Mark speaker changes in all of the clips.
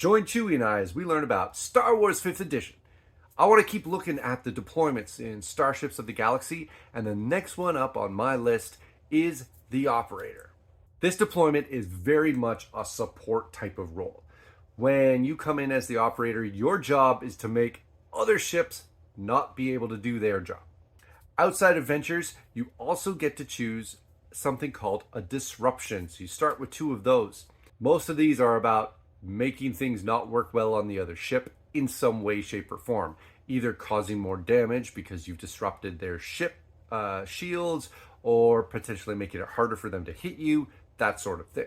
Speaker 1: Join Chewie and I as we learn about Star Wars 5th Edition. I want to keep looking at the deployments in Starships of the Galaxy, and the next one up on my list is the Operator. This deployment is very much a support type of role. When you come in as the Operator, your job is to make other ships not be able to do their job. Outside adventures, you also get to choose something called a disruption. So you start with 2 of those. Most of these are about making things not work well on the other ship in some way, shape, or form. Either causing more damage because you've disrupted their ship shields, or potentially making it harder for them to hit you, that sort of thing.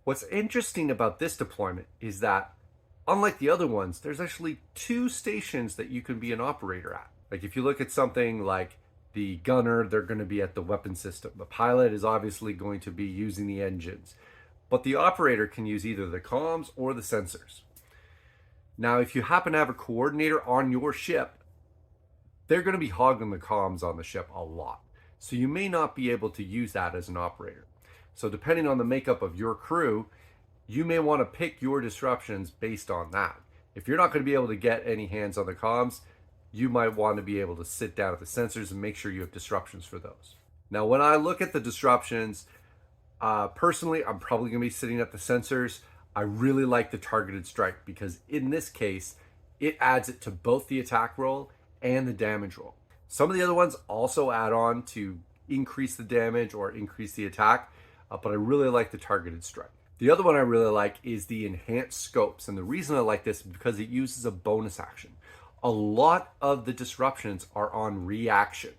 Speaker 1: What's interesting about this deployment is that, unlike the other ones, there's actually 2 stations that you can be an operator at. Like if you look at something like the gunner, they're going to be at the weapon system. The pilot is obviously going to be using the engines. But the operator can use either the comms or the sensors. Now, if you happen to have a coordinator on your ship, they're going to be hogging the comms on the ship a lot. So you may not be able to use that as an operator. So depending on the makeup of your crew, you may want to pick your disruptions based on that. If you're not going to be able to get any hands on the comms, you might want to be able to sit down at the sensors and make sure you have disruptions for those. Now, when I look at the disruptions, personally, I'm probably going to be sitting at the sensors. I really like the targeted strike because in this case, it adds it to both the attack roll and the damage roll. Some of the other ones also add on to increase the damage or increase the attack, but I really like the targeted strike. The other one I really like is the enhanced scopes. And the reason I like this is because it uses a bonus action. A lot of the disruptions are on reaction.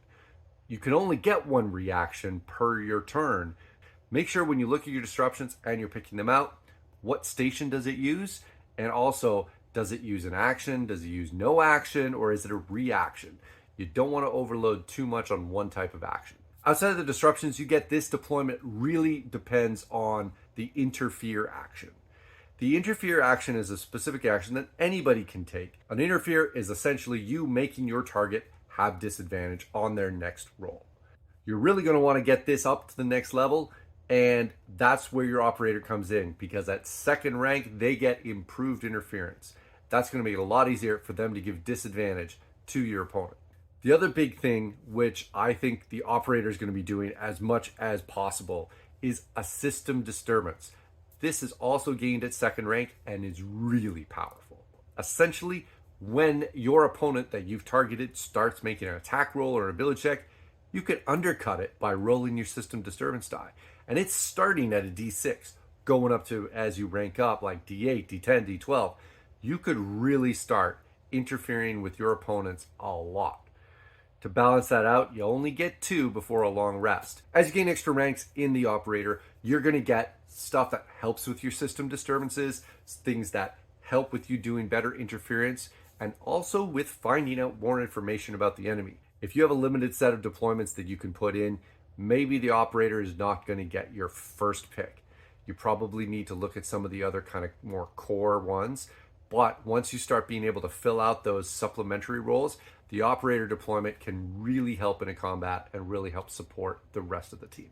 Speaker 1: You can only get 1 reaction per your turn. Make sure when you look at your disruptions and you're picking them out, what station does it use? And also, does it use an action? Does it use no action? Or is it a reaction? You don't want to overload too much on one type of action. Outside of the disruptions you get, this deployment really depends on the interfere action. The interfere action is a specific action that anybody can take. An interfere is essentially you making your target have disadvantage on their next roll. You're really going to want to get this up to the next level. And that's where your operator comes in, because at 2nd rank, they get improved interference. That's going to make it a lot easier for them to give disadvantage to your opponent. The other big thing, which I think the operator is going to be doing as much as possible, is a system disturbance. This is also gained at 2nd rank and is really powerful. Essentially, when your opponent that you've targeted starts making an attack roll or an ability check, you can undercut it by rolling your system disturbance die. And it's starting at a D6, going up to, as you rank up, like D8, D10, D12. You could really start interfering with your opponents a lot. To balance that out, you only get 2 before a long rest. As you gain extra ranks in the operator, you're going to get stuff that helps with your system disturbances, things that help with you doing better interference, and also with finding out more information about the enemy. If you have a limited set of deployments that you can put in, maybe the operator is not going to get your first pick. You probably need to look at some of the other kind of more core ones. But once you start being able to fill out those supplementary roles, the operator deployment can really help in a combat and really help support the rest of the team.